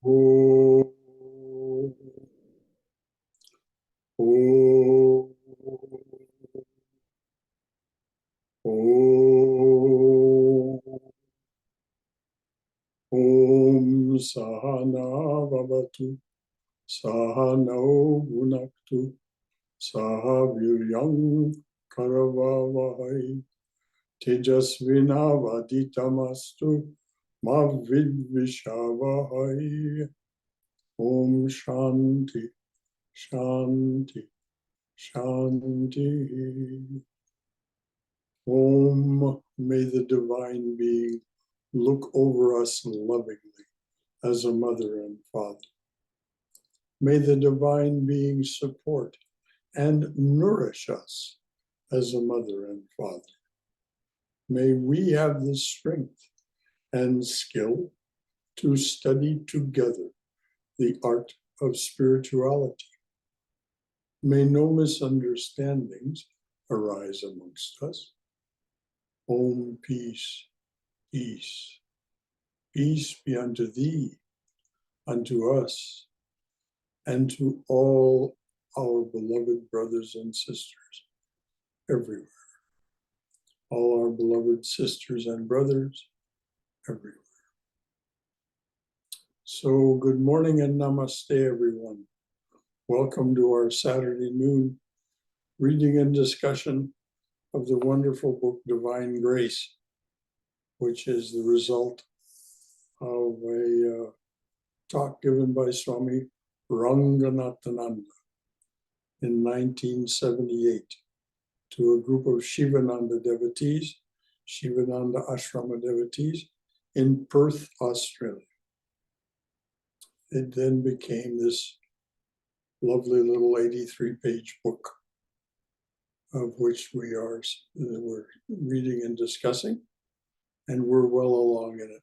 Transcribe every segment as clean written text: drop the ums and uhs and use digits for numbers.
Om, Om, Om, Om Sahana Vavatu, Sahano Bhunaktu, Saha Viryam Karavavahai, Tejasvinavaditamastu, Ma Vidvishavahai. Om Shanti, Shanti, Shanti. Om, may the divine being look over us lovingly as a mother and father. May the divine being support and nourish us as a mother and father. May we have the strength and skill to study together the art of spirituality. May no misunderstandings arise amongst us. Om, peace, peace, peace be unto thee, unto us, and to all our beloved brothers and sisters everywhere. All our beloved sisters and brothers everywhere. So good morning and namaste, everyone. Welcome to our Saturday noon reading and discussion of the wonderful book Divine Grace, which is the result of a talk given by Swami Ranganathananda in 1978 to a group of Shivananda devotees, Shivananda Ashrama devotees in Perth, Australia. It then became this lovely little 83-page book of which we're reading and discussing, and we're well along in it.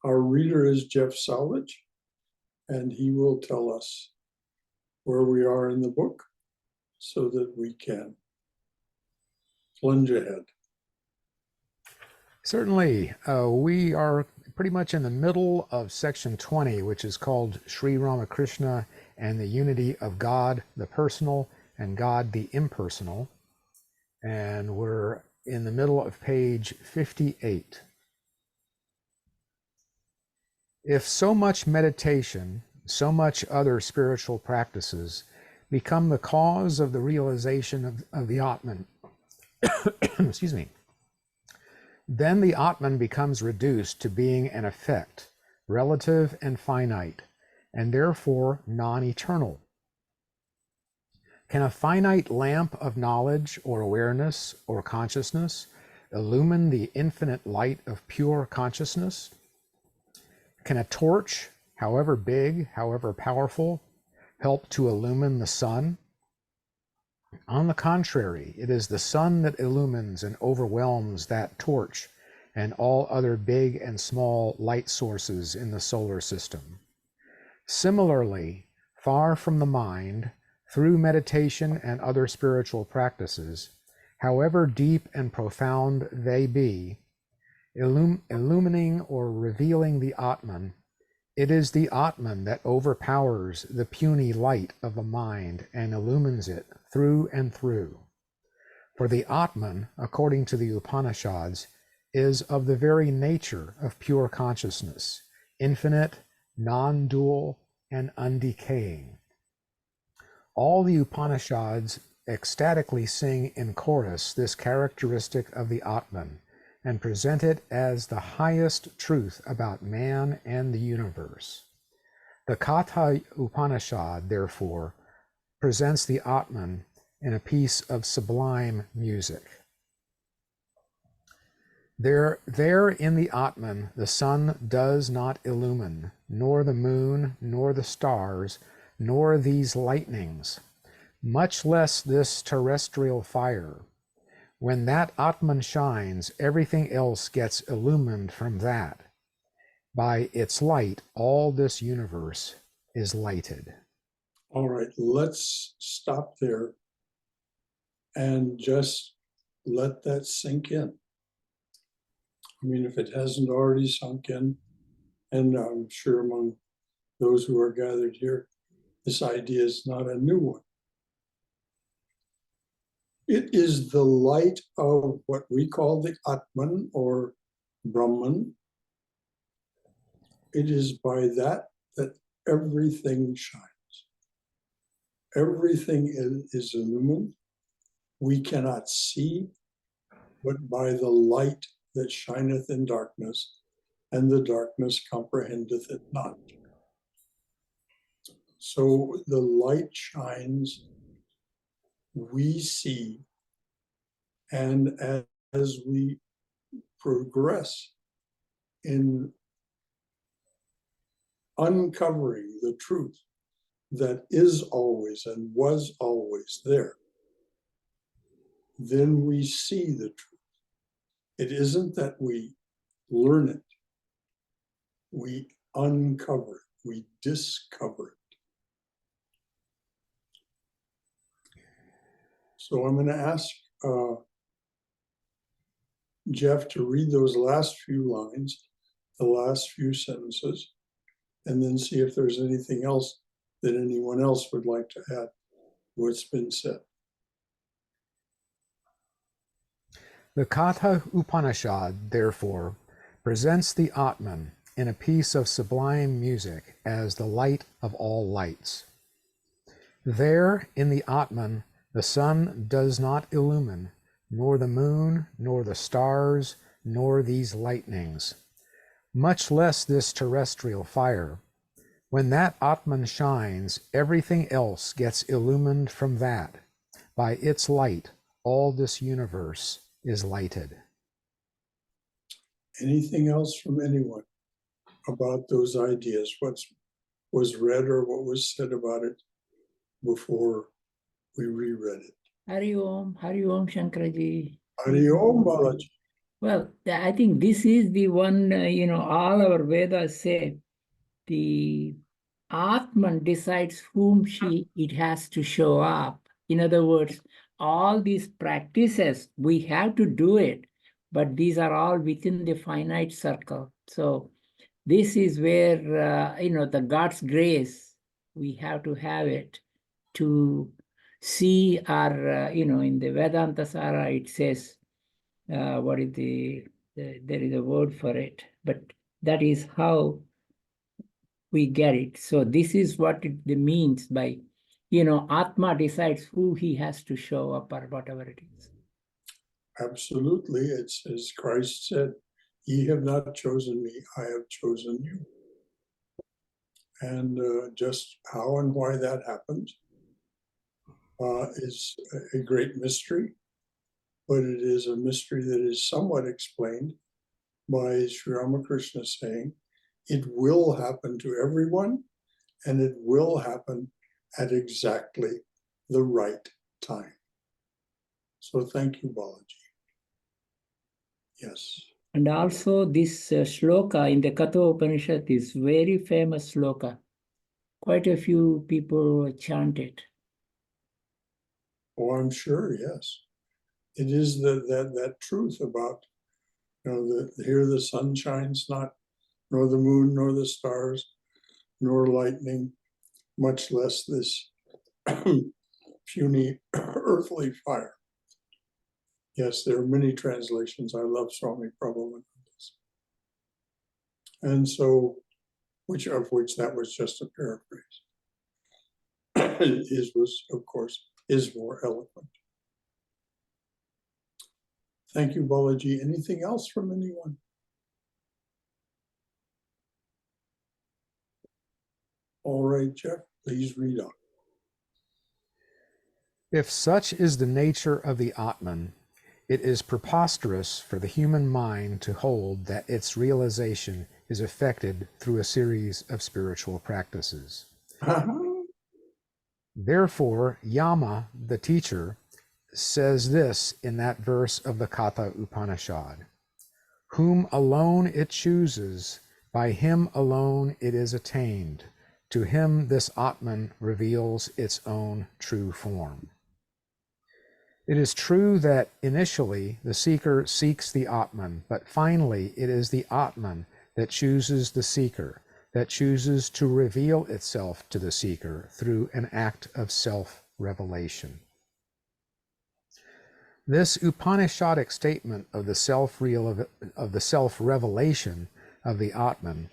Our reader is Jeff Salvage, and he will tell us where we are in the book so that we can plunge ahead. Certainly. We are pretty much in the middle of section 20, which is called Sri Ramakrishna and the Unity of God, the Personal, and God, the Impersonal. And we're in the middle of page 58. If so much meditation, so much other spiritual practices become the cause of the realization of the Atman, excuse me, then the Atman becomes reduced to being an effect, relative and finite, and therefore non-eternal. Can a finite lamp of knowledge or awareness or consciousness illumine the infinite light of pure consciousness? Can a torch, however big, however powerful, help to illumine the sun? On the contrary, it is the sun that illumines and overwhelms that torch and all other big and small light sources in the solar system. Similarly, far from the mind, through meditation and other spiritual practices, however deep and profound they be, illumining or revealing the Atman, it is the Atman that overpowers the puny light of the mind and illumines it through and through. For the Atman, according to the Upanishads, is of the very nature of pure consciousness, infinite, non-dual, and undecaying. All the Upanishads ecstatically sing in chorus this characteristic of the Atman and present it as the highest truth about man and the universe. The Katha Upanishad, therefore, presents the Atman in a piece of sublime music. There in the Atman, the sun does not illumine, nor the moon, nor the stars, nor these lightnings, much less this terrestrial fire. When that Atman shines, everything else gets illumined from that. By its light, all this universe is lighted. All right, let's stop there and just let that sink in. I mean, if it hasn't already sunk in, And I'm sure among those who are gathered here, this idea is not a new one. It is the light of what we call the Atman or Brahman. It is by that that everything shines. Everything is illumined. We cannot see, but by the light that shineth in darkness, and the darkness comprehendeth it not. So the light shines, we see, and as we progress in uncovering the truth that is always and was always there, then we see the truth. It isn't that we learn it, we uncover it, we discover it. So I'm going to ask Jeff to read those last few lines, the last few sentences, and then see if there's anything else that anyone else would like to add to what's been said. The Katha Upanishad, therefore, presents the Atman in a piece of sublime music as the light of all lights. There, in the Atman, the sun does not illumine, nor the moon, nor the stars, nor these lightnings, much less this terrestrial fire. When that Atman shines, everything else gets illumined from that. By its light, all this universe is lighted. Anything else from anyone about those ideas? What was read or what was said about it before we reread it? Hari Om Shankaraji. Hari Om Balaji. Well, I think this is the one, all our Vedas say the Atman decides whom it has to show up. In other words, all these practices, we have to do it, but these are all within the finite circle. So this is where, the God's grace, we have to have it to see our, in the Vedanta Sara, it says, there is a word for it, but that is how we get it. So this is what it means by, Atma decides who he has to show up or whatever it is. Absolutely. It's as Christ said, ye have not chosen me, I have chosen you. And just how and why that happens is a great mystery, but it is a mystery that is somewhat explained by Sri Ramakrishna saying, it will happen to everyone, and it will happen at exactly the right time. So thank you, Balaji. Yes. And also this shloka in the Katha Upanishad is very famous shloka. Quite a few people chant it. Oh, I'm sure, yes. It is that truth about, here the sun shines not, nor the moon, nor the stars, nor lightning, much less this puny earthly fire. Yes, there are many translations. I love Swami Prabhupada's. And so, which that was just a paraphrase. His was, of course, is more eloquent. Thank you, Balaji. Anything else from anyone? All right, Jeff, please read on. If such is the nature of the Atman, it is preposterous for the human mind to hold that its realization is effected through a series of spiritual practices. Therefore, Yama, the teacher, says this in that verse of the Katha Upanishad, whom alone it chooses, by him alone it is attained. To him this Atman reveals its own true form. It is true that initially the seeker seeks the Atman, but finally it is the Atman that chooses the seeker, that chooses to reveal itself to the seeker through an act of self-revelation. This Upanishadic statement of the self-revelation of the Atman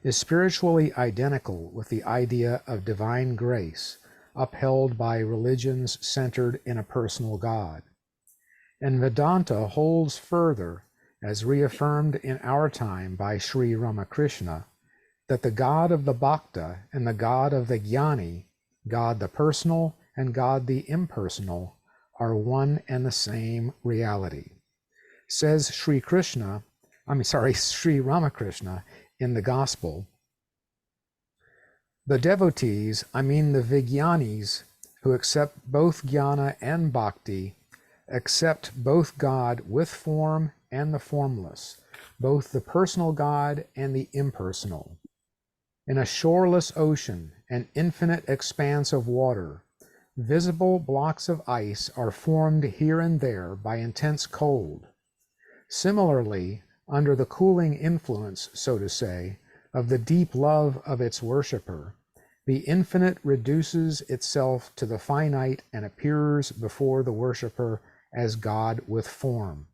is spiritually identical with the idea of divine grace upheld by religions centered in a personal God. And Vedanta holds further, as reaffirmed in our time by Sri Ramakrishna, that the God of the Bhakta and the God of the Jnani, God the personal and God the impersonal, are one and the same reality. Says Sri Ramakrishna in the Gospel, the devotees, the Vijnanis, who accept both jnana and bhakti, accept both God with form and the formless, both the personal God and the impersonal. In a shoreless ocean, an infinite expanse of water, visible blocks of ice are formed here and there by intense cold. Similarly, under the cooling influence, so to say, of the deep love of its worshipper, the infinite reduces itself to the finite and appears before the worshipper as God with form.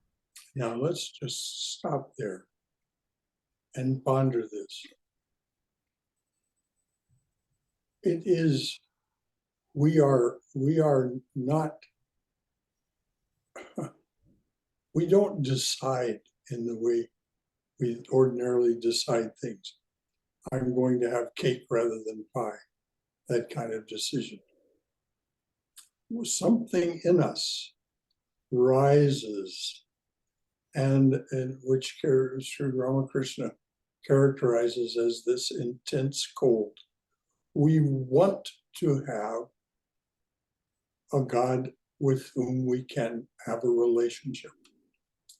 Now let's just stop there and ponder this. It is, we are not, we don't decide in the way we ordinarily decide things. I'm going to have cake rather than pie, that kind of decision. Something in us rises, and which Sri Ramakrishna characterizes as this intense cold. We want to have a God with whom we can have a relationship.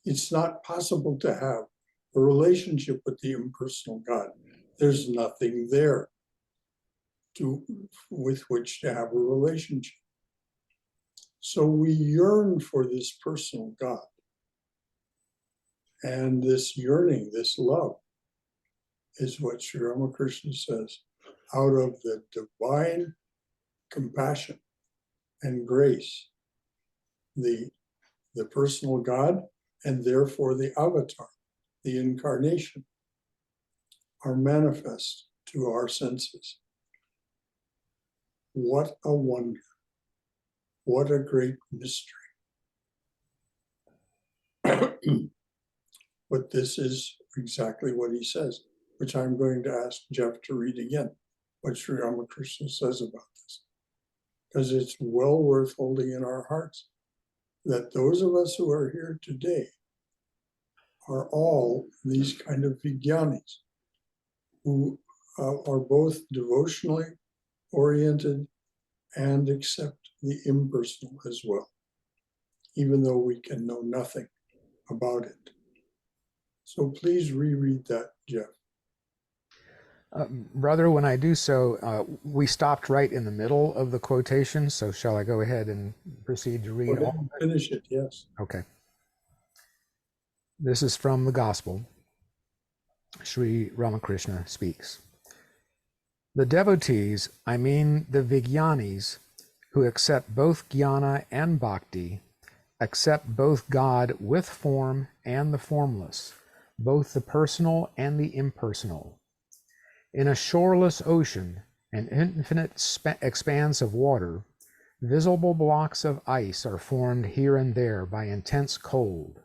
It's not possible to have a relationship with the impersonal God. There's nothing there with which to have a relationship. So we yearn for this personal God. And this yearning, this love, is what Sri Ramakrishna says, out of the divine compassion and grace, the personal God, and therefore the avatar, the incarnation, are manifest to our senses. What a wonder. What a great mystery. But this is exactly what he says, which I'm going to ask Jeff to read again, what Sri Ramakrishna says about this. Because it's well worth holding in our hearts that those of us who are here today are all these kind of Vijnanis who are both devotionally oriented and accept the impersonal as well, even though we can know nothing about it. So please reread that, Jeff. Brother, when I do so, we stopped right in the middle of the quotation, so shall I go ahead and proceed to read all? Finish it, yes. Okay. This is from the Gospel. Sri Ramakrishna speaks. The devotees, the Vijnanis, who accept both jnana and bhakti, accept both God with form and the formless, both the personal and the impersonal. In a shoreless ocean, an infinite expanse of water, visible blocks of ice are formed here and there by intense cold.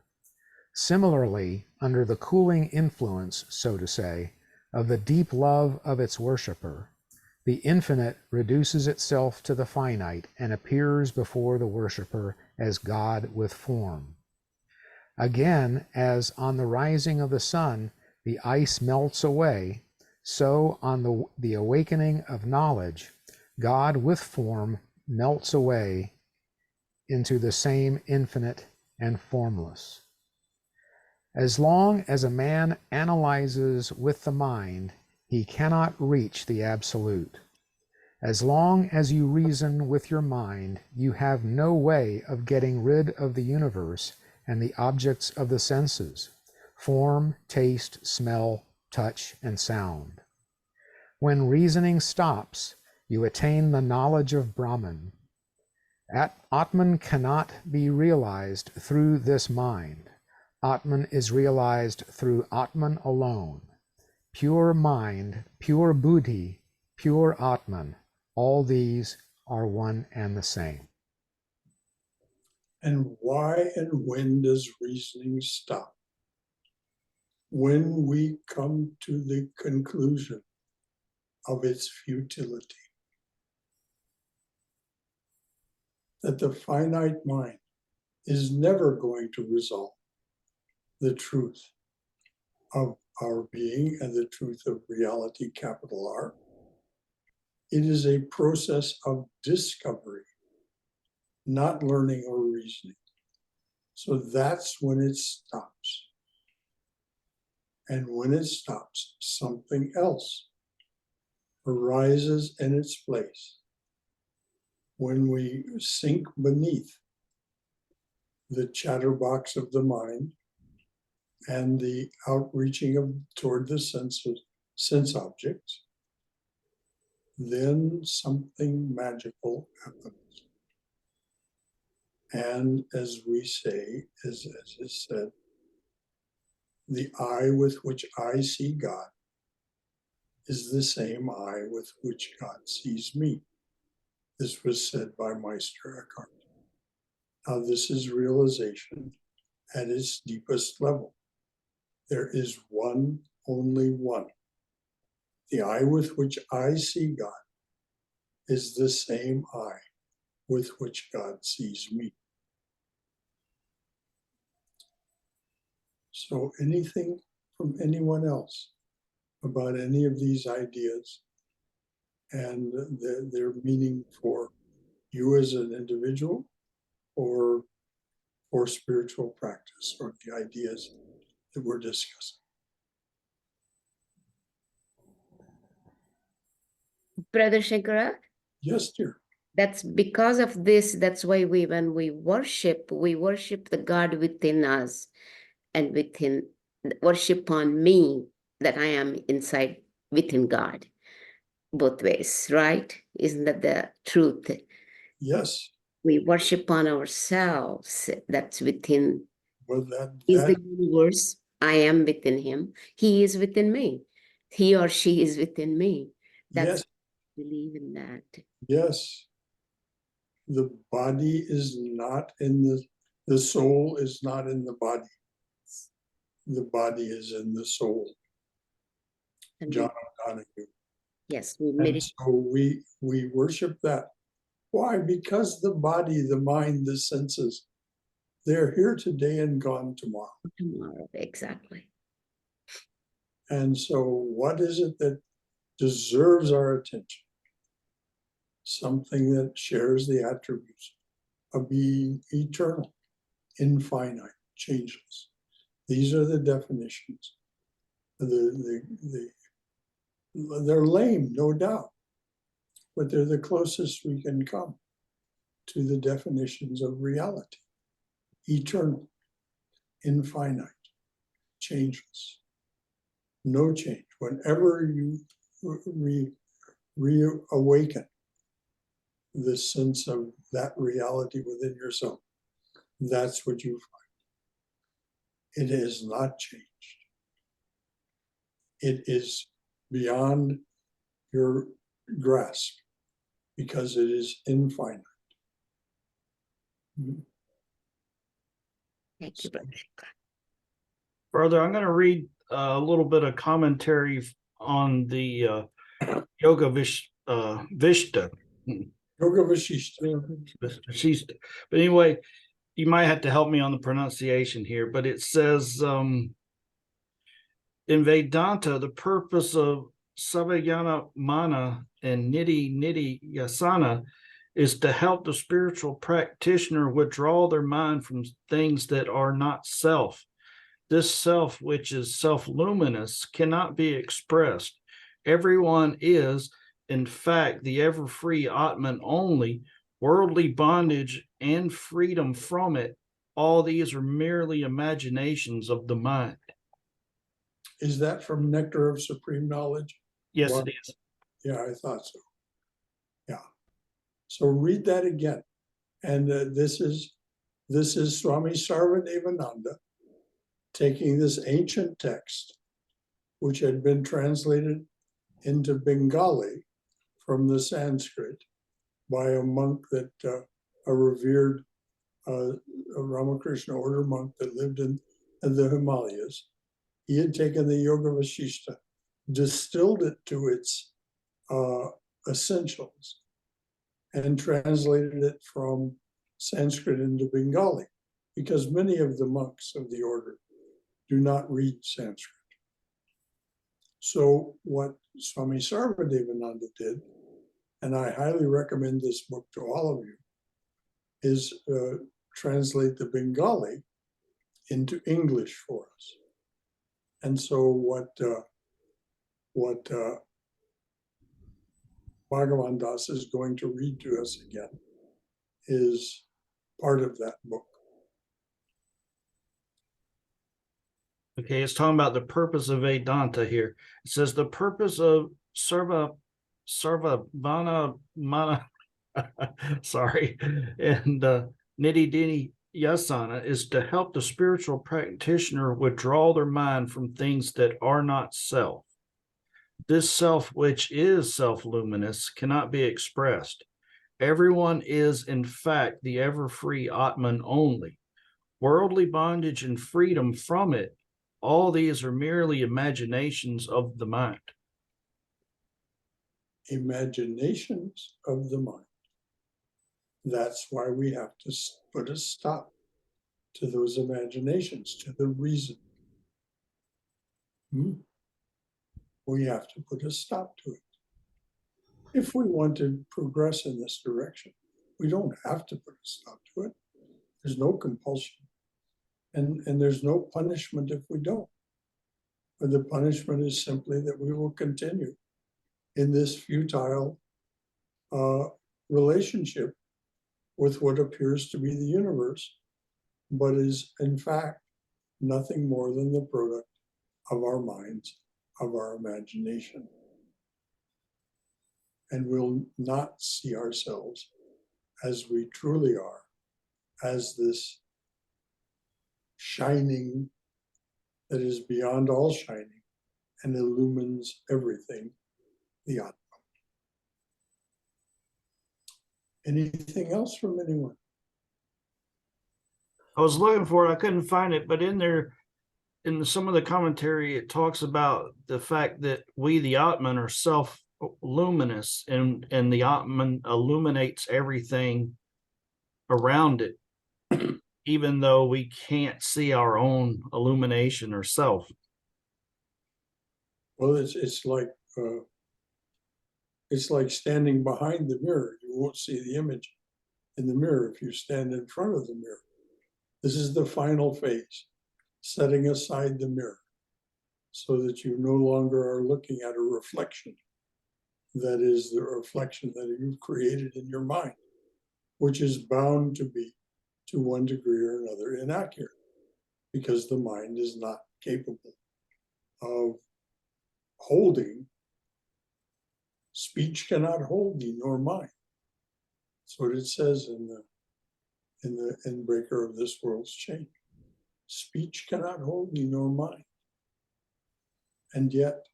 Similarly, under the cooling influence, so to say, of the deep love of its worshipper, the infinite reduces itself to the finite and appears before the worshipper as God with form. Again, as on the rising of the sun, the ice melts away, so on the awakening of knowledge, God with form melts away into the same infinite and formless. As long as a man analyzes with the mind, he cannot reach the absolute. As long as you reason with your mind, you have no way of getting rid of the universe and the objects of the senses, form, taste, smell, touch, and sound. When reasoning stops, you attain the knowledge of Brahman. Atman cannot be realized through this mind. Atman is realized through Atman alone. Pure mind, pure buddhi, pure Atman, all these are one and the same. And why and when does reasoning stop? When we come to the conclusion of its futility. That the finite mind is never going to resolve the truth of our being and the truth of reality, capital R. It is a process of discovery, not learning or reasoning. So that's when it stops. And when it stops, something else arises in its place. When we sink beneath the chatterbox of the mind and the outreaching toward the sense objects, then something magical happens. And as we say, as is said, the eye with which I see God is the same eye with which God sees me. This was said by Meister Eckhart. Now, this is realization at its deepest level. There is one, only one. The eye with which I see God is the same eye with which God sees me. So anything from anyone else about any of these ideas and their meaning for you as an individual or for spiritual practice or the ideas that we're discussing. Brother Shankara? Yes, dear. That's because of this, that's why when we worship the God within us and worship on me, that I am inside within God, both ways, right? Isn't that the truth? Yes. We worship on ourselves, that's within. Well, Is the universe, I am within him, he is within me, he or she is within me. That's yes. Believe in that. Yes. The body is not in the soul is not in the body. The body is in the soul. And John O'Donoghue. Yes, we And meditate. so we worship that. Why? Because the body, the mind, the senses, they're here today and gone tomorrow. Tomorrow, exactly. And so what is it that deserves our attention? Something that shares the attributes of being eternal, infinite, changeless. These are the definitions. They're lame, no doubt, but they're the closest we can come to the definitions of reality. Eternal, infinite, changeless, no change. Whenever you reawaken the sense of that reality within yourself, that's what you find. It has not changed. It is beyond your grasp because it is infinite. Thank you, Brother. Brother, I'm going to read a little bit of commentary on the Yoga Vishta. Yoga Vashishta. Vashishta. But anyway, you might have to help me on the pronunciation here, but it says in Vedanta, the purpose of Savayana Mana and Nidhi Yasana is to help the spiritual practitioner withdraw their mind from things that are not self. This self, which is self-luminous, cannot be expressed. Everyone is, in fact, the ever-free Atman only. Worldly bondage and freedom from it, all these are merely imaginations of the mind. Is that from Nectar of Supreme Knowledge? Yes, Wow. it is. Yeah, I thought so. Yeah. So read that again. And this is Swami Sarvadevananda taking this ancient text, which had been translated into Bengali from the Sanskrit by a monk that a revered a Ramakrishna order monk that lived in the Himalayas. He had taken the Yoga Vasishta, distilled it to its essentials, and translated it from Sanskrit into Bengali, because many of the monks of the order do not read Sanskrit. So what Swami Sarvadevananda did, and I highly recommend this book to all of you, is translate the Bengali into English for us. And so what Bhagavan Das is going to read to us again is part of that book. Okay, it's talking about the purpose of Vedanta here. It says the purpose of Sarvabhana Mana, sorry, and Nidhi Yasana is to help the spiritual practitioner withdraw their mind from things that are not self. This self, which is self-luminous, cannot be expressed. Everyone is, in fact, the ever-free Atman only. Worldly bondage and freedom from it, all these are merely imaginations of the mind. Imaginations of the mind. That's why we have to put a stop to those imaginations, to the reason. We have to put a stop to it. If we want to progress in this direction, we don't have to put a stop to it. There's no compulsion. And there's no punishment if we don't. But the punishment is simply that we will continue in this futile relationship with what appears to be the universe, but is in fact nothing more than the product of our minds, of our imagination. And we'll not see ourselves as we truly are, as this shining that is beyond all shining and illumines everything, the Atman. Anything else from anyone? I was looking for it, I couldn't find it, but in there, in some of the commentary, it talks about the fact that we, the Atman, are self-luminous, and the Atman illuminates everything around it, even though we can't see our own illumination or self. Well, it's like standing behind the mirror. You won't see the image in the mirror if you stand in front of the mirror. This is the final phase, setting aside the mirror so that you no longer are looking at a reflection. That is the reflection that you've created in your mind, which is bound to be, to one degree or another, inaccurate, because the mind is not capable of holding. Speech cannot hold thee nor mind. That's what it says in the breaker of this world's chain. Speech cannot hold thee nor mind. And yet,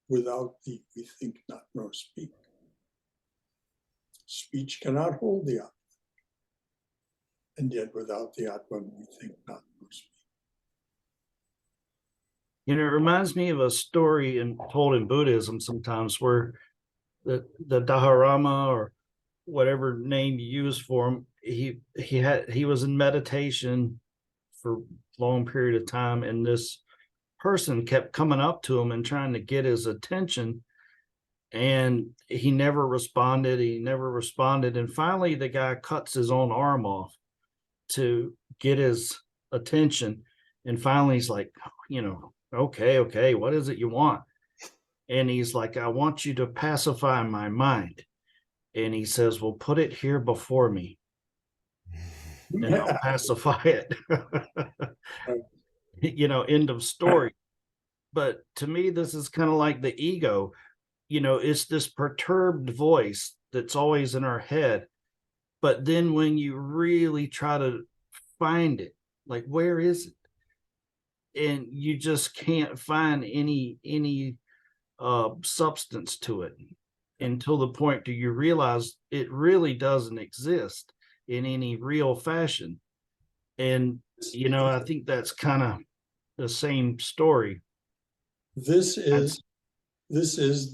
without thee we think not nor speak. Speech cannot hold the Atman. And yet without the Atman we think not nor speak. You know, it reminds me of a story told in Buddhism sometimes, where the Dharma, or whatever name you use for him, he was in meditation for a long period of time, and this person kept coming up to him and trying to get his attention, and he never responded. And finally the guy cuts his own arm off to get his attention, and finally he's like, okay, what is it you want? And he's like, I want you to pacify my mind. And he says, well, put it here before me and I'll pacify it. End of story. but to me, this is kind of like the ego. It's this perturbed voice that's always in our head. But then when you really try to find it, like, where is it? And you just can't find any substance to it until the point do you realize it really doesn't exist in any real fashion. And I think that's kind of the same story. This That's is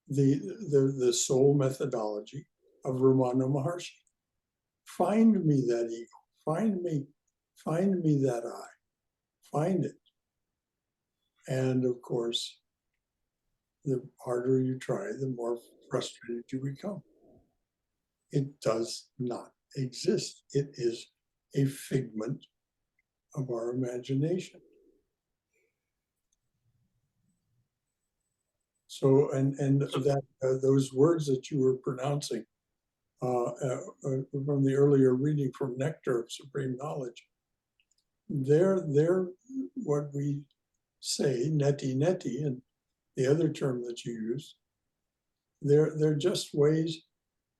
the soul methodology of Ramana Maharshi. Find me that ego. Find me that I. Find it. And of course, the harder you try, the more frustrated you become. It does not exist. It is a figment of our imagination. So, and that those words that you were pronouncing from the earlier reading from Nectar of Supreme Knowledge, they're what we say, neti neti, and the other term that you use. They're just ways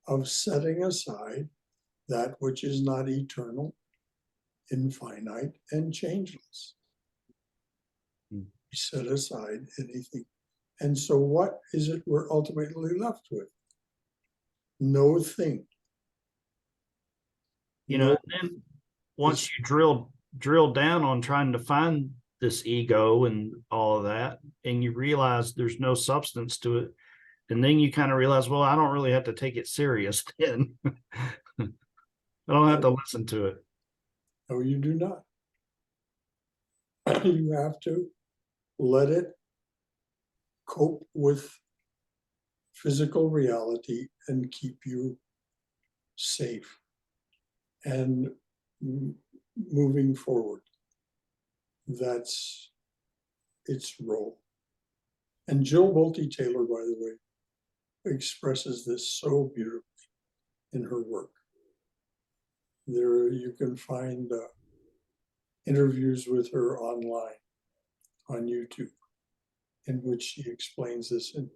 of setting aside that which is not eternal, infinite, and changeless. We set aside anything. And so what is it we're ultimately left with? No thing. and then once you drill down on trying to find this ego and all of that, and you realize there's no substance to it, and then you kind of realize, well, I don't really have to take it serious then. I don't have to listen to it. No, you do not. You have to let it cope with physical reality and keep you safe and moving forward. That's its role. And Jill Bolte Taylor, by the way, expresses this so beautifully in her work. There you can find interviews with her online on YouTube, in which she explains this in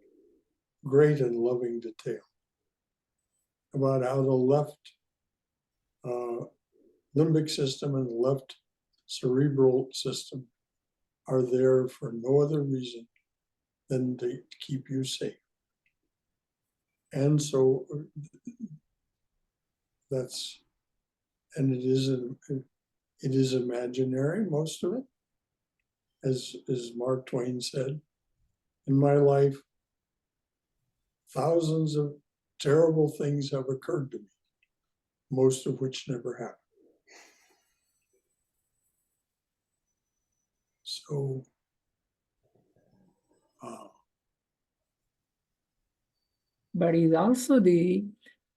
great and loving detail about how the left limbic system and the left cerebral system are there for no other reason than to keep you safe. And so that's, and it is imaginary, most of it. As Mark Twain said, in my life, thousands of terrible things have occurred to me, most of which never happened. So, but is also Sri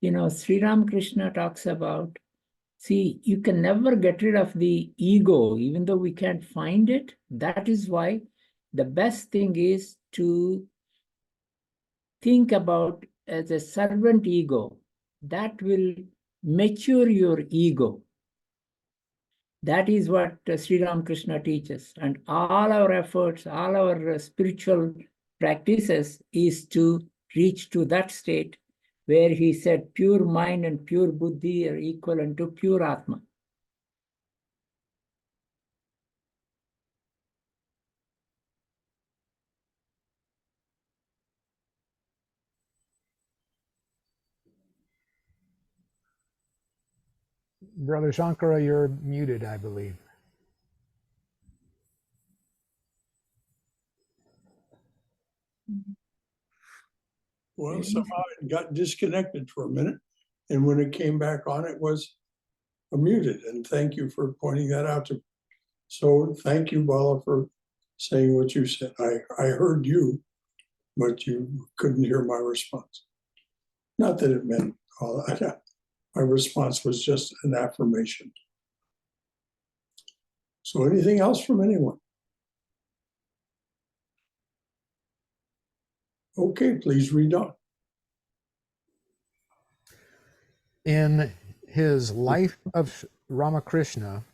Ramakrishna talks about, see, you can never get rid of the ego, even though we can't find it. That is why the best thing is to think about as a servant ego. That will mature your ego. That is what Sri Ramakrishna teaches. And all our efforts, all our spiritual practices is to reach to that state where he said pure mind and pure buddhi are equivalent to pure Atma. Brother Shankara, you're muted, I believe. well, somehow it got disconnected for a minute. And when it came back on, it was muted. And thank you for pointing that out to me. So thank you, Bala, for saying what you said. I heard you, but you couldn't hear my response. Not that it meant all that. My response was just an affirmation. So anything else from anyone? Okay, please read on. In his Life of Ramakrishna,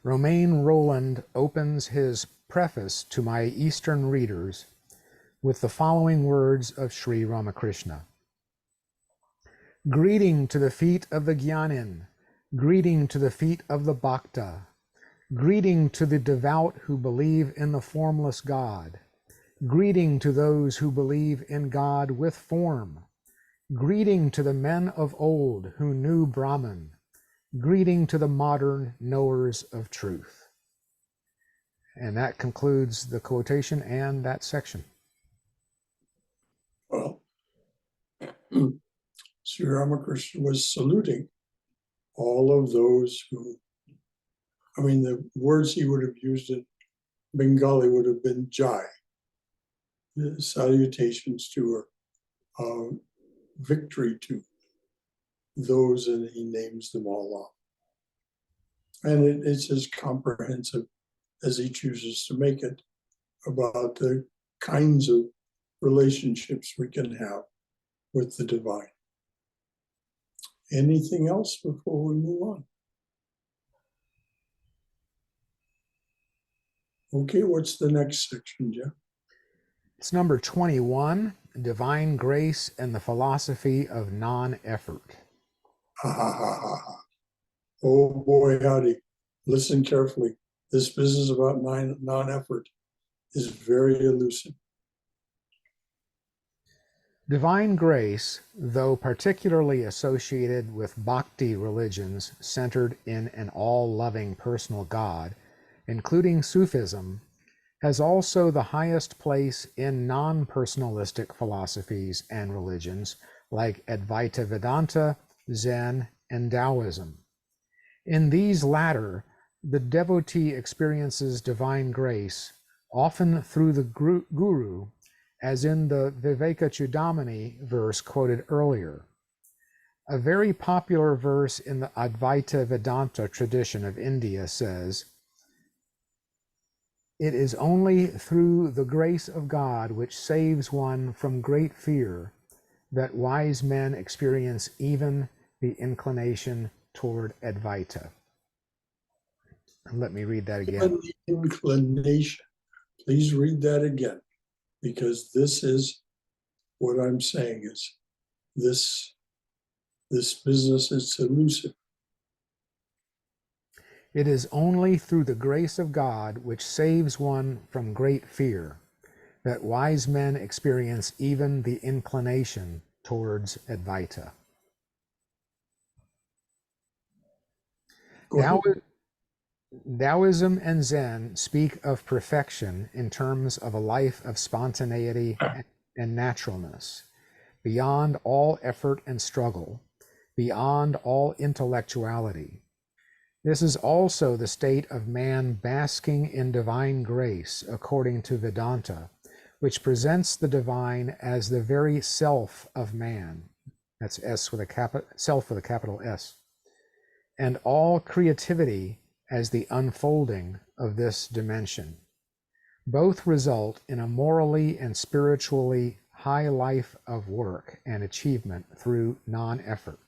Romain Rolland opens his preface to my Eastern readers with the following words of Sri Ramakrishna. Greeting to the feet of the Gyanin, greeting to the feet of the Bhakta, greeting to the devout who believe in the formless God, greeting to those who believe in God with form, greeting to the men of old who knew Brahman, greeting to the modern knowers of truth. And that concludes the quotation and that section. Well, Sri Ramakrishna was saluting all of those who, I mean, the words he would have used in Bengali would have been Jai, the salutations to her, victory to those, and he names them all off. And it's as comprehensive as he chooses to make it about the kinds of relationships we can have with the divine. Anything else before we move on? Okay, what's the next section, Jeff? It's number 21, Divine Grace and the Philosophy of Non-Effort. Ha ha ha ha ha. Oh boy, howdy. Listen carefully. This business about non-effort is very elusive. Divine grace, though particularly associated with bhakti religions centered in an all-loving personal God, including Sufism, has also the highest place in non-personalistic philosophies and religions like Advaita Vedanta, Zen, and Taoism. In these latter, the devotee experiences divine grace, often through the guru, as in the Vivekachudamani verse quoted earlier. A very popular verse in the Advaita Vedanta tradition of India says, "It is only through the grace of God which saves one from great fear that wise men experience even the inclination toward Advaita." And let me read that again. The inclination. Please read that again, because this is what I'm saying is this business is elusive. It is only through the grace of God which saves one from great fear that wise men experience even the inclination towards Advaita. Taoism and Zen speak of perfection in terms of a life of spontaneity and naturalness, beyond all effort and struggle, beyond all intellectuality. This is also the state of man basking in divine grace, according to Vedanta, which presents the divine as the very self of man. That's self with a capital S. And all creativity as the unfolding of this dimension. Both result in a morally and spiritually high life of work and achievement through non-effort.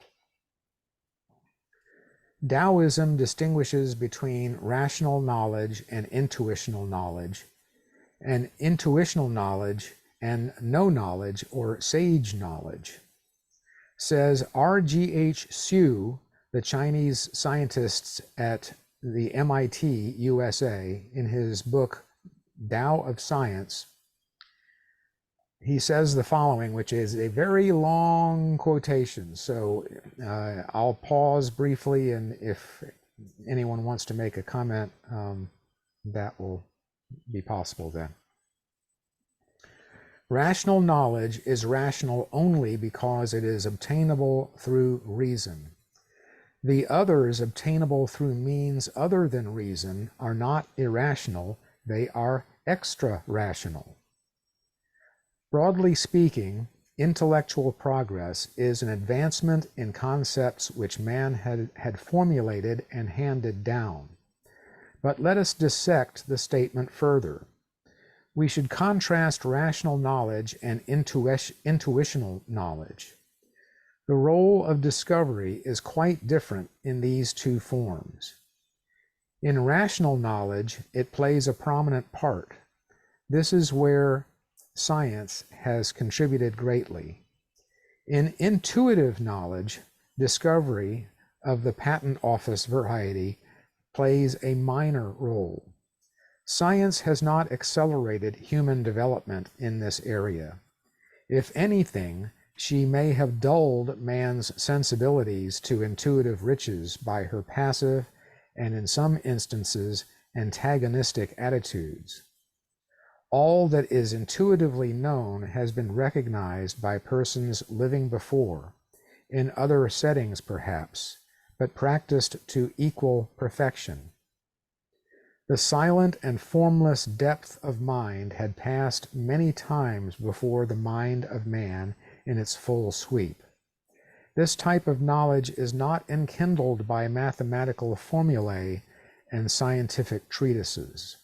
Taoism distinguishes between rational knowledge and intuitional knowledge and no knowledge or sage knowledge. Says R.G.H. Hsu, the Chinese scientist at the MIT, USA, in his book, Tao of Science. He says the following, which is a very long quotation. So I'll pause briefly, and if anyone wants to make a comment, that will be possible then. Rational knowledge is rational only because it is obtainable through reason. The others obtainable through means other than reason are not irrational, they are extra-rational. Broadly speaking, intellectual progress is an advancement in concepts which man had formulated and handed down. But let us dissect the statement further. We should contrast rational knowledge and intuitional knowledge. The role of discovery is quite different in these two forms. In rational knowledge, it plays a prominent part. This is where science has contributed greatly. In intuitive knowledge, discovery of the patent office variety plays a minor role. Science has not accelerated human development in this area. If anything, she may have dulled man's sensibilities to intuitive riches by her passive and, in some instances, antagonistic attitudes. All that is intuitively known has been recognized by persons living before, in other settings perhaps, but practiced to equal perfection. The silent and formless depth of mind had passed many times before the mind of man in its full sweep. This type of knowledge is not enkindled by mathematical formulae and scientific treatises.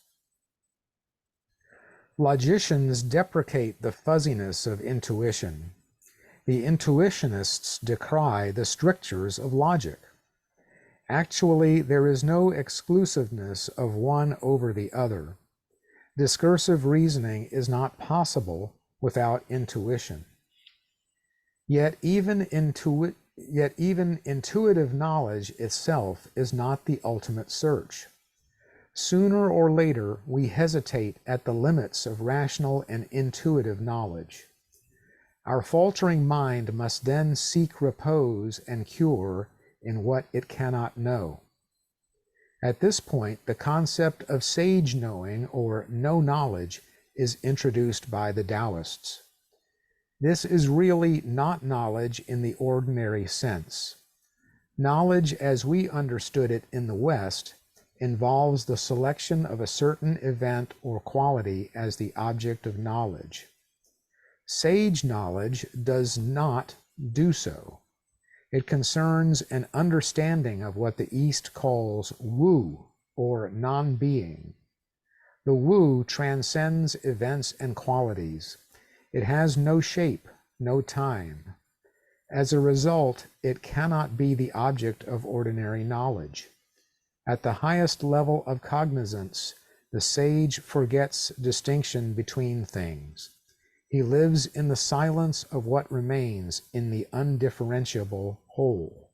Logicians deprecate the fuzziness of intuition. The intuitionists decry the strictures of logic. Actually, there is no exclusiveness of one over the other. Discursive reasoning is not possible without intuition. Yet even intuitive knowledge itself is not the ultimate search. Sooner or later, we hesitate at the limits of rational and intuitive knowledge. Our faltering mind must then seek repose and cure in what it cannot know. At this point, the concept of sage knowing or no knowledge is introduced by the Taoists. This is really not knowledge in the ordinary sense. Knowledge as we understood it in the West involves the selection of a certain event or quality as the object of knowledge. Sage knowledge does not do so. It concerns an understanding of what the East calls wu, or non-being. The wu transcends events and qualities. It has no shape, no time. As a result, it cannot be the object of ordinary knowledge. At the highest level of cognizance, the sage forgets distinction between things. He lives in the silence of what remains in the undifferentiable whole.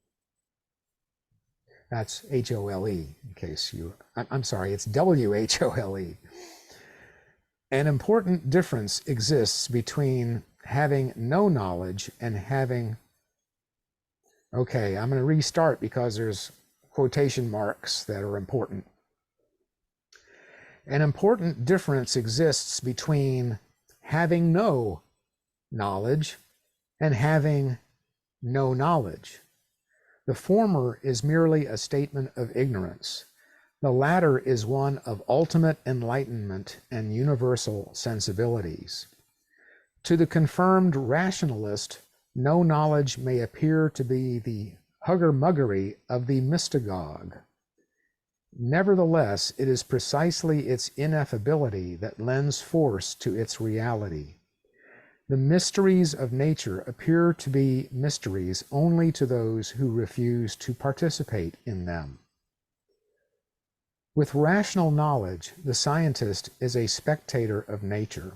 That's H-O-L-E, in case you, I'm sorry, it's W-H-O-L-E. An important difference exists between having no knowledge and having, okay, I'm going to restart because there's quotation marks that are important. An important difference exists between having no knowledge and having no knowledge. The former is merely a statement of ignorance. The latter is one of ultimate enlightenment and universal sensibilities. To the confirmed rationalist, no knowledge may appear to be the hugger-muggery of the mystagogue. Nevertheless, it is precisely its ineffability that lends force to its reality. The mysteries of nature appear to be mysteries only to those who refuse to participate in them. With rational knowledge, the scientist is a spectator of nature.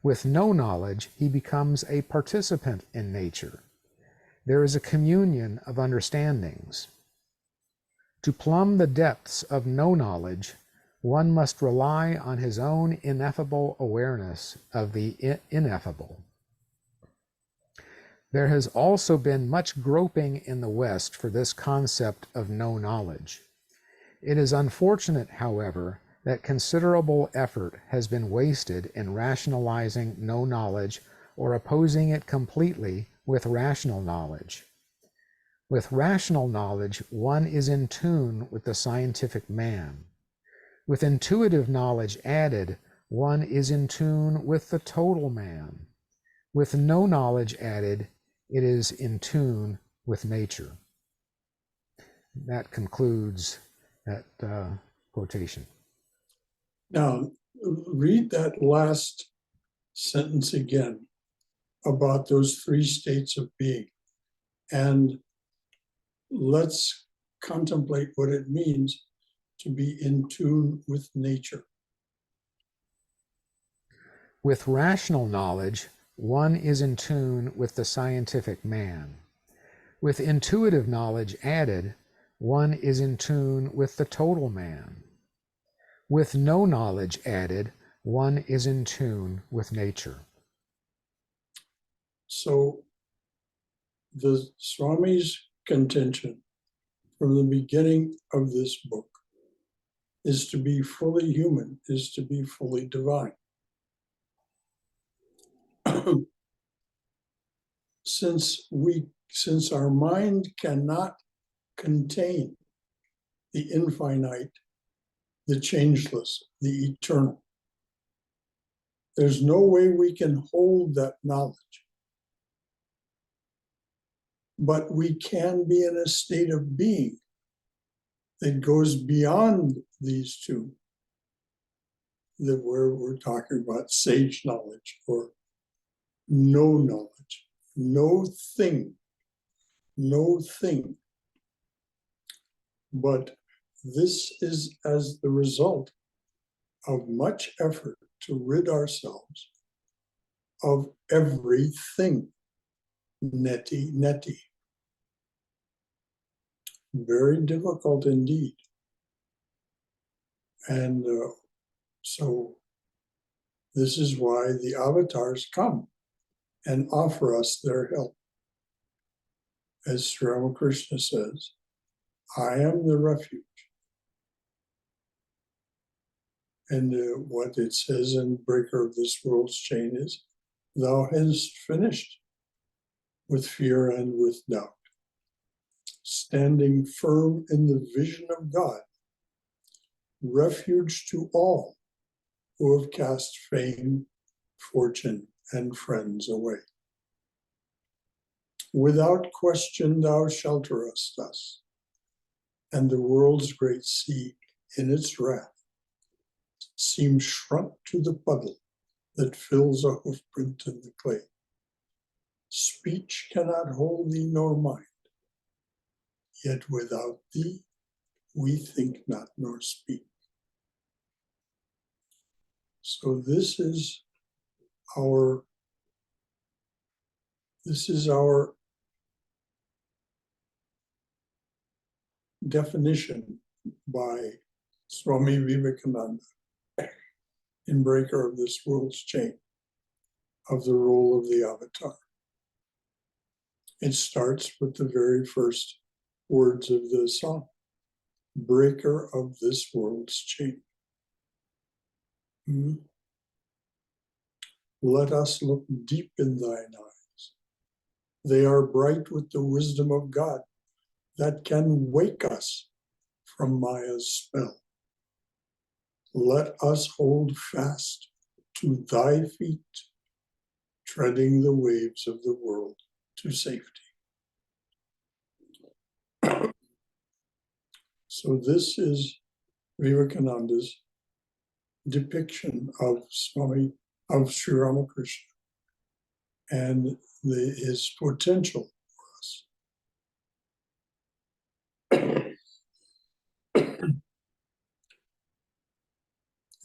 With no knowledge, he becomes a participant in nature. There is a communion of understandings. To plumb the depths of no knowledge, one must rely on his own ineffable awareness of the ineffable. There has also been much groping in the West for this concept of no knowledge. It is unfortunate, however, that considerable effort has been wasted in rationalizing no knowledge or opposing it completely with rational knowledge. With rational knowledge, one is in tune with the scientific man. With intuitive knowledge added, one is in tune with the total man. With no knowledge added, it is in tune with nature. That concludes that quotation. Now, read that last sentence again about those three states of being, and let's contemplate what it means to be in tune with nature. With rational knowledge, one is in tune with the scientific man. With intuitive knowledge added, one is in tune with the total man. With no knowledge added, one is in tune with nature. So the Swami's contention from the beginning of this book is to be fully human, is to be fully divine. Since our mind cannot contain the infinite, the changeless, the eternal, there's no way we can hold that knowledge. But we can be in a state of being that goes beyond these two, that we're talking about sage knowledge or no knowledge, no thing. But this is as the result of much effort to rid ourselves of everything. Neti. Very difficult indeed. And so this is why the avatars come and offer us their help. As Sri Ramakrishna says, I am the refuge. And what it says in Breaker of this World's Chain is, thou hast finished with fear and with doubt, standing firm in the vision of God, refuge to all who have cast fame, fortune, and friends away. Without question thou shelterest us, and the world's great sea in its wrath seems shrunk to the puddle that fills a hoofprint in the clay. Speech cannot hold thee nor mind, yet without thee we think not nor speak. So this is our definition by Swami Vivekananda in Breaker of this World's Chain of the role of the avatar. It starts with the very first words of the song, breaker of this world's chain. Let us look deep in thine eyes. They are bright with the wisdom of God that can wake us from Maya's spell. Let us hold fast to thy feet, treading the waves of the world to safety. So this is Vivekananda's depiction of Sri Ramakrishna and his potential for us.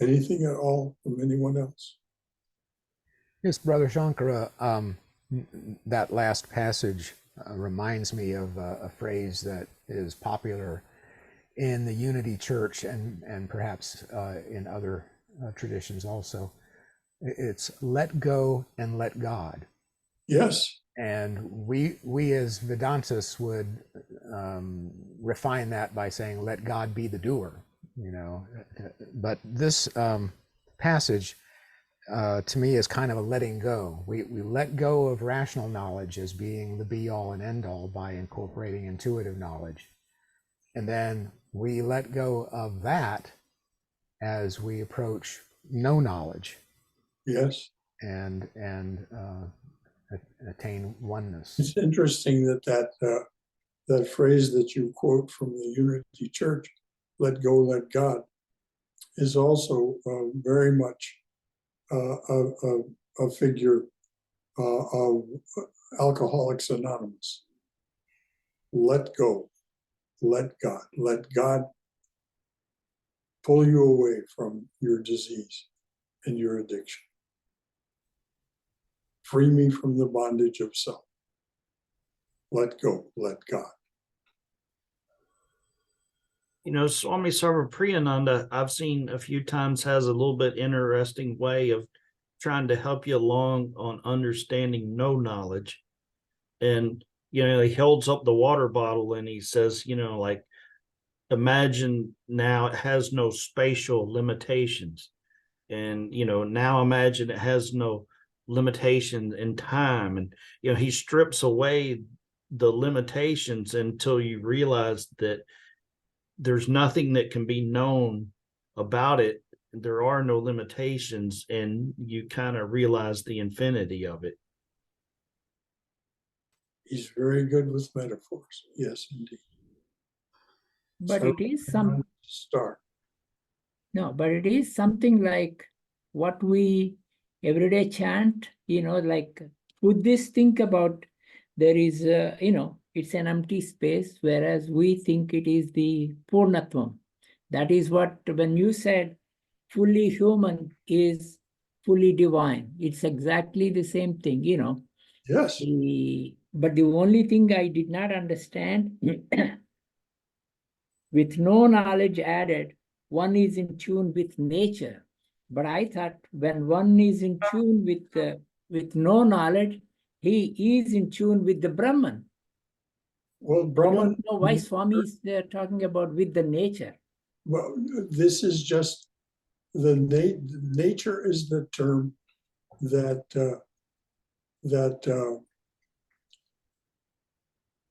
Anything at all from anyone else? Yes, Brother Shankara, that last passage reminds me of a phrase that is popular in the Unity Church and perhaps in other traditions also. It's let go and let God. Yes. And we as Vedantists would refine that by saying, let God be the doer, you know. But this passage to me is kind of a letting go. We let go of rational knowledge as being the be all and end all by incorporating intuitive knowledge. And then we let go of that as we approach no knowledge. Yes. And attain oneness. It's interesting that phrase that you quote from the Unity Church, let go, let God, is also very much a figure of Alcoholics Anonymous. Let go, let God pull you away from your disease and your addiction. Free me from the bondage of self. Let go, let God. You know, Swami Sarvapriyananda, I've seen a few times, has a little bit interesting way of trying to help you along on understanding no knowledge. And, you know, he holds up the water bottle and he says, you know, like, imagine now it has no spatial limitations. And, you know, now imagine it has no limitation in time. And, you know, he strips away the limitations until you realize that there's nothing that can be known about it. There are no limitations, and you kind of realize the infinity of it. He's very good with metaphors. Yes, indeed. But So it is some start. No, but it is something like what we everyday chant, like Buddhists think about there is, it's an empty space, whereas we think it is the Purnatvam. That is what, when you said fully human is fully divine, it's exactly the same thing, Yes. But the only thing I did not understand, with no knowledge added, one is in tune with nature. But I thought when one is in tune with no knowledge, he is in tune with the Brahman. Well, I Brahman. don't know why Swami is there talking about with the nature. Well, this is just the nature is the term that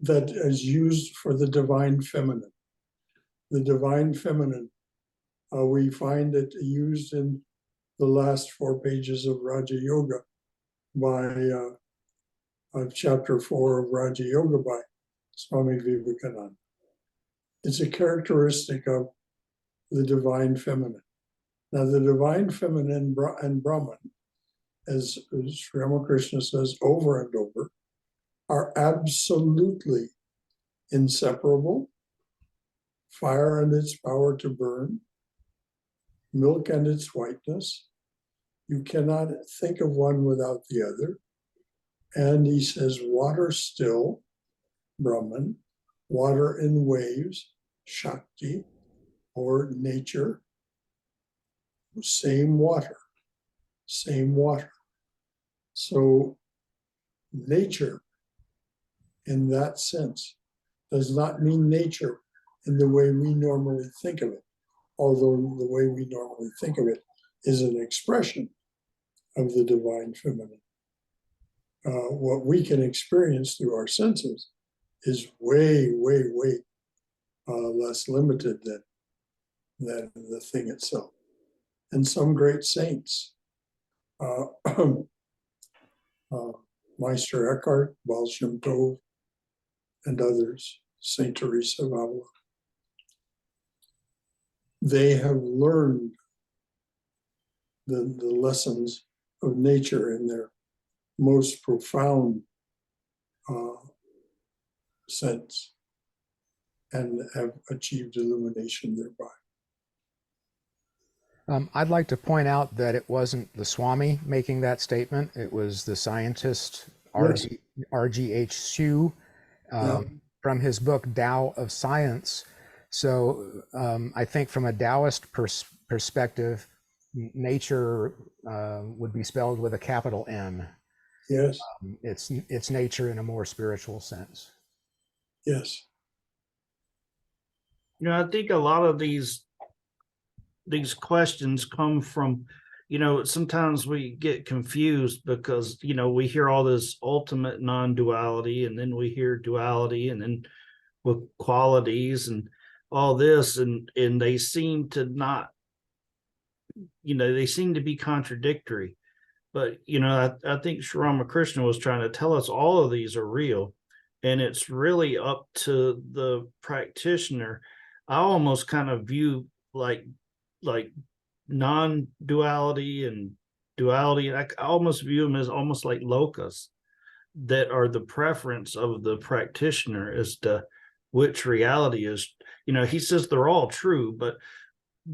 that is used for the divine feminine. The divine feminine, we find it used in the last 4 pages of Raja Yoga by chapter 4 of Raja Yoga by Swami Vivekananda. It's a characteristic of the divine feminine. Now, the divine feminine and Brahman, as Sri Ramakrishna says over and over, are absolutely inseparable. Fire and its power to burn, milk and its whiteness. You cannot think of one without the other. And he says, water still, Brahman, water in waves, Shakti, or nature, same water, same water. So nature, in that sense, does not mean nature in the way we normally think of it, although the way we normally think of it is an expression of the divine feminine. What we can experience through our senses is way, way, way less limited than the thing itself. And some great saints, Meister Eckhart, Baal Shem Tov, and others, Saint Teresa of Avila, they have learned the lessons of nature in their most profound sense and have achieved illumination thereby. I'd like to point out that it wasn't the Swami making that statement. It was the scientist R.G.H. Hsu from his book Tao of Science. So I think from a Taoist perspective, nature would be spelled with a capital N. Yes. It's nature in a more spiritual sense. Yes. You know, I think a lot of these questions come from, sometimes we get confused because, we hear all this ultimate non-duality, and then we hear duality, and then with qualities and all this, and they seem to not, they seem to be contradictory. But, I think Sri Ramakrishna was trying to tell us all of these are real, and it's really up to the practitioner. I almost kind of view like non-duality and duality. I almost view them as almost like lokas that are the preference of the practitioner as to which reality is. He says they're all true, but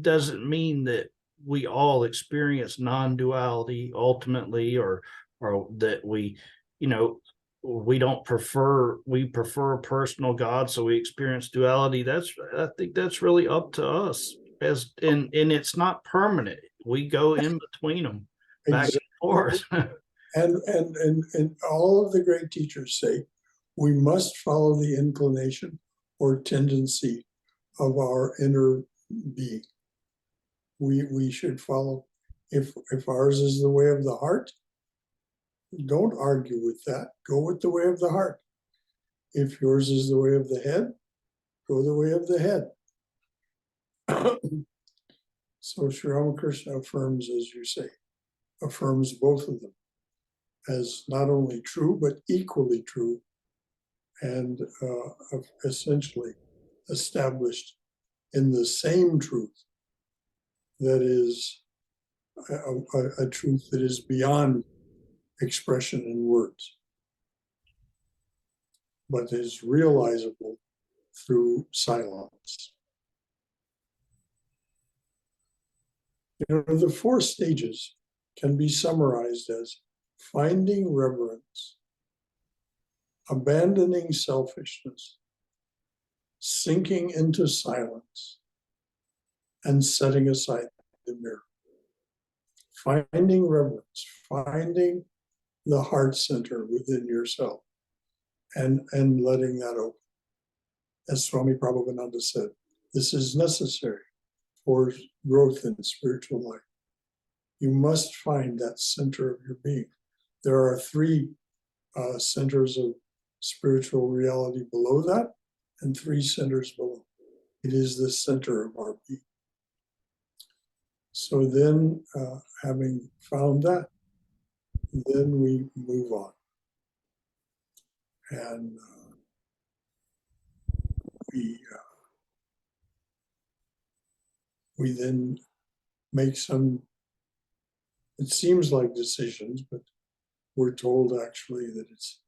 doesn't mean that we all experience non-duality ultimately, or that we, you know, we prefer personal God, so we experience duality. I think that's really up to us, and it's not permanent. We go in between them, back and forth. And all of the great teachers say we must follow the inclination or tendency of our inner being. We should follow, if ours is the way of the heart, don't argue with that. Go with the way of the heart. If yours is the way of the head, go the way of the head. So Sri Ramakrishna affirms, as you say, affirms both of them as not only true, but equally true, and essentially established in the same truth that is a truth that is beyond expression in words, but is realizable through silence. You know, the 4 stages can be summarized as finding reverence, abandoning selfishness, sinking into silence, and setting aside the mirror. Finding reverence, finding the heart center within yourself, and letting that open. As Swami Prabhupada said, this is necessary for growth in spiritual life. You must find that center of your being. There are 3 centers of spiritual reality below that, and 3 centers below. It is the center of our being. So then, having found that, then we move on. And we then make some, it seems like decisions, but we're told actually that it's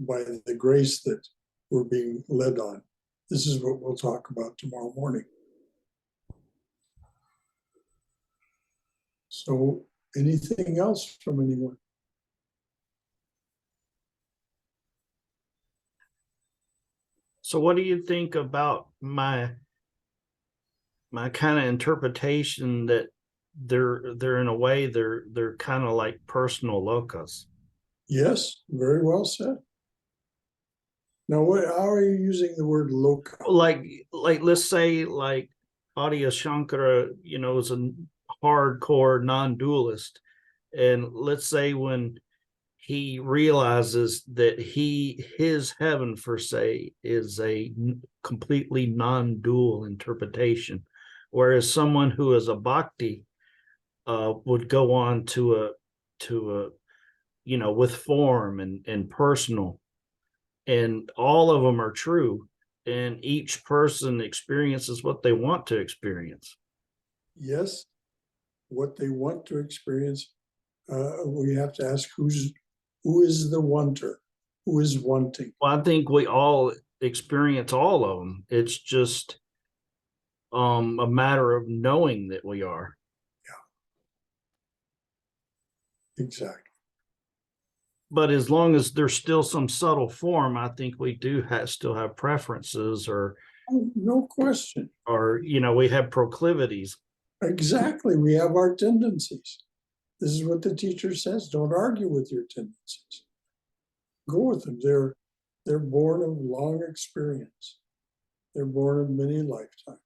by the grace that we're being led on. This is what we'll talk about tomorrow morning. So, anything else from anyone? So what do you think about my kind of interpretation that they're in a way they're kind of like personal lokas? Yes, very well said. Now, how are you using the word loka? Like let's say like Adi Shankara, is a hardcore non-dualist, and let's say when he realizes that his heaven for say is a completely non-dual interpretation, whereas someone who is a bhakti would go on to a with form and personal, and all of them are true, and each person experiences what they want to experience. Yes, what they want to experience. We have to ask who is the wanter, who is wanting. Well, I think we all experience all of them. It's just a matter of knowing that we are. Yeah, exactly. But as long as there's still some subtle form, I think we do still have preferences, or no question. Or we have proclivities. Exactly, we have our tendencies. This is what the teacher says. Don't argue with your tendencies. Go with them. They're born of long experience. They're born of many lifetimes.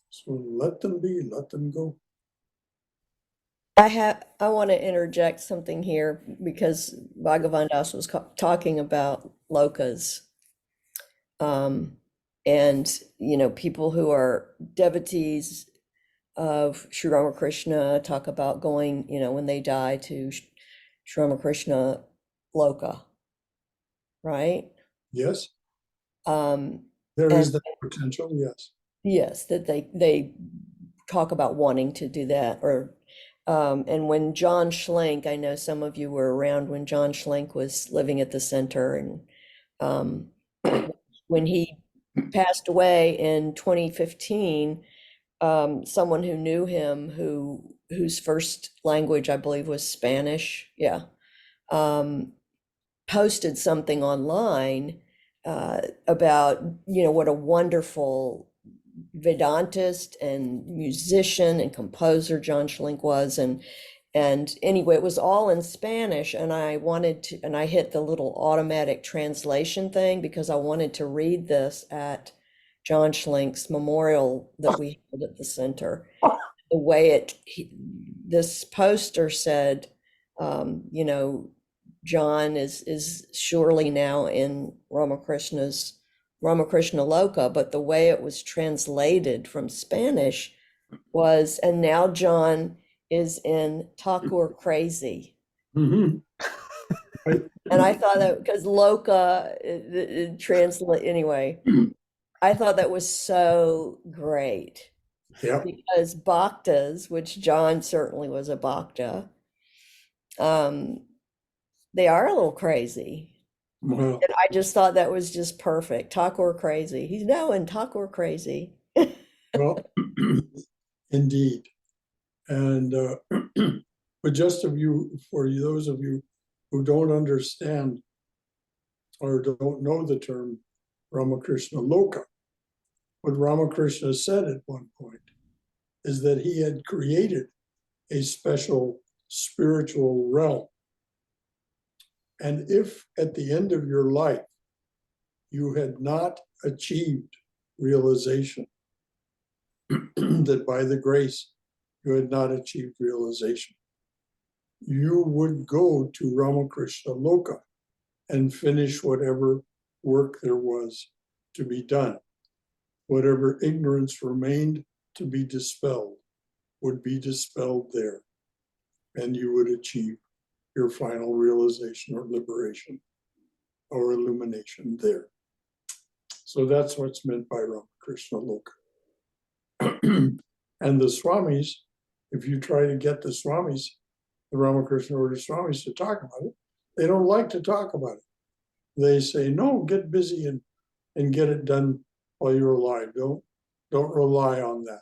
So let them be, let them go. I want to interject something here because Bhagavan Das was talking about lokas. And people who are devotees of Sri Ramakrishna talk about going, when they die, to Sri Ramakrishna Loka, right? Yes, Um, there and is that potential, yes. yes, that they talk about wanting to do that. Or and when John Schlenk, I know some of you were around when John Schlenk was living at the center, and when he passed away in 2015, someone who knew him, whose first language I believe was Spanish, yeah, posted something online about, what a wonderful Vedantist and musician and composer John Schlink was, and anyway, it was all in Spanish, and I hit the little automatic translation thing because I wanted to read this at John Schlink's memorial that we held at the center. The way this poster said, John is surely now in Ramakrishna Loka, but the way it was translated from Spanish was, and now John is in Thakur Crazy. Mhm. And I thought that because Loka translate anyway, I thought that was so great. Yeah, Because bhaktas, which John certainly was a bhakta, they are a little crazy. well, And I just thought that was just perfect. Thakur Crazy. He's now in Thakur Crazy. well, indeed. And but just for those of you who don't understand or don't know the term Ramakrishna Loka, what Ramakrishna said at one point is that he had created a special spiritual realm. And if at the end of your life you had not achieved realization, that by the grace you had not achieved realization, you would go to Ramakrishna Loka and finish whatever work there was to be done. Whatever ignorance remained to be dispelled would be dispelled there, and you would achieve your final realization or liberation or illumination there. So that's what's meant by Ramakrishna Loka. And the Swamis, if you try to get the Swamis, the Ramakrishna Order Swamis, to talk about it, they don't like to talk about it. They say, no, get busy and get it done while you're alive. Don't rely on that.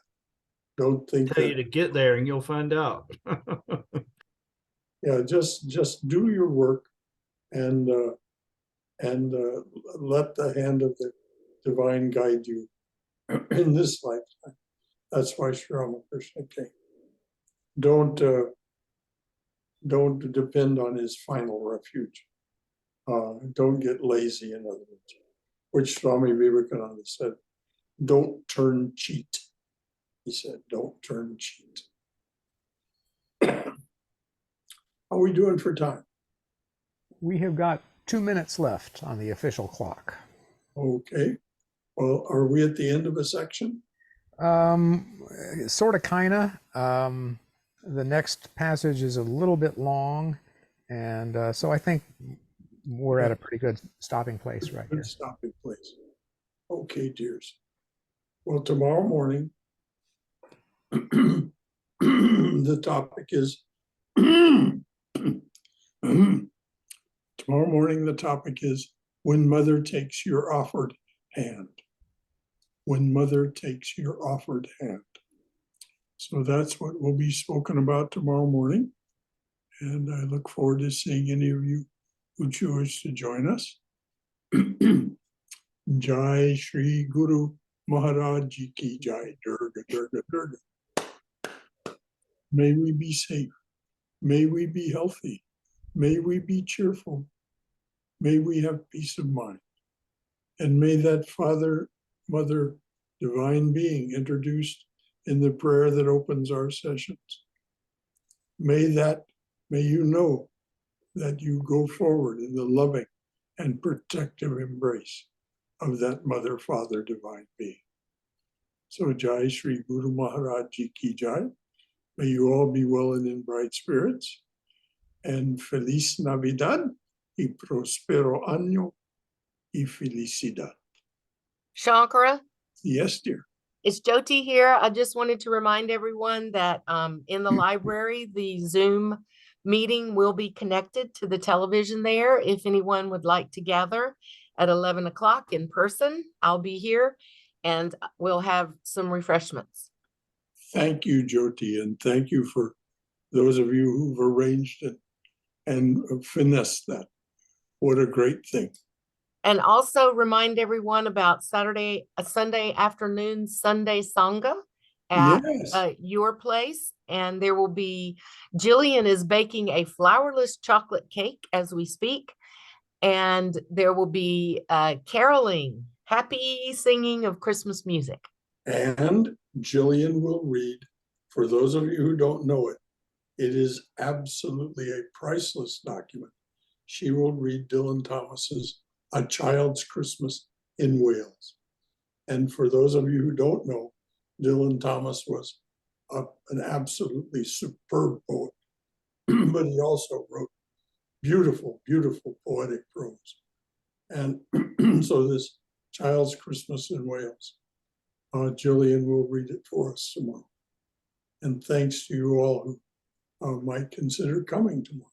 Don't think Tell you that, to get there and you'll find out. yeah, just do your work and let the hand of the divine guide you in this lifetime. That's why Sri Ramakrishna came. Don't depend on his final refuge. Don't get lazy, in other words, which Swami Vivekananda said, don't turn cheat. He said, don't turn cheat. How are we doing for time? We have got 2 minutes left on the official clock. Okay. Well, are we at the end of a section? Sort of, kind of. The next passage is a little bit long, and so I think we're at a pretty good stopping place right here. Good stopping place. Okay, dears. Well, tomorrow morning, the topic is tomorrow morning, the topic is when Mother takes your offered hand. When Mother takes your offered hand. So that's what will be spoken about tomorrow morning. And I look forward to seeing any of you who choose to join us. Jai Shri Guru Maharaj Ji Ki Jai. Durga, Durga, Durga. May we be safe. May we be healthy. May we be cheerful. May we have peace of mind. And may that Father, Mother, Divine Being introduced in the prayer that opens our sessions, may you know that you go forward in the loving and protective embrace of that Mother, Father, Divine Being. So Jai Shri Guru Maharaj Ji Ki Jai. May you all be well and in bright spirits. And Feliz Navidad y Prospero Año y Felicidad. Shankara, Yes, dear. it's Jyoti here. I just wanted to remind everyone that in the library, the Zoom meeting will be connected to the television there. If anyone would like to gather at 11 o'clock in person, I'll be here and we'll have some refreshments. Thank you, Jyoti, and thank you for those of you who've arranged it and finessed that. What a great thing. And also remind everyone about Sunday afternoon, Sunday Sangha at Yes. your place. And there will be, Jillian is baking a flourless chocolate cake as we speak. And there will be caroling, happy singing of Christmas music. And Jillian will read, for those of you who don't know it, it is absolutely a priceless document. She will read Dylan Thomas's A Child's Christmas in Wales. And for those of you who don't know, Dylan Thomas was an absolutely superb poet, but he also wrote beautiful, beautiful poetic prose. And so this Child's Christmas in Wales, Jillian will read it for us tomorrow. And thanks to you all who might consider coming tomorrow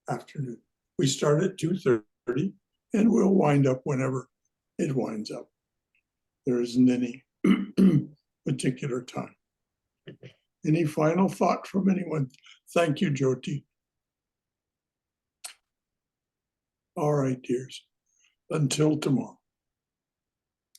afternoon. We start at 2:30 and we'll wind up whenever it winds up. There isn't any particular time. Any final thought from anyone? Thank you, Jyoti. All right, dears. Until tomorrow.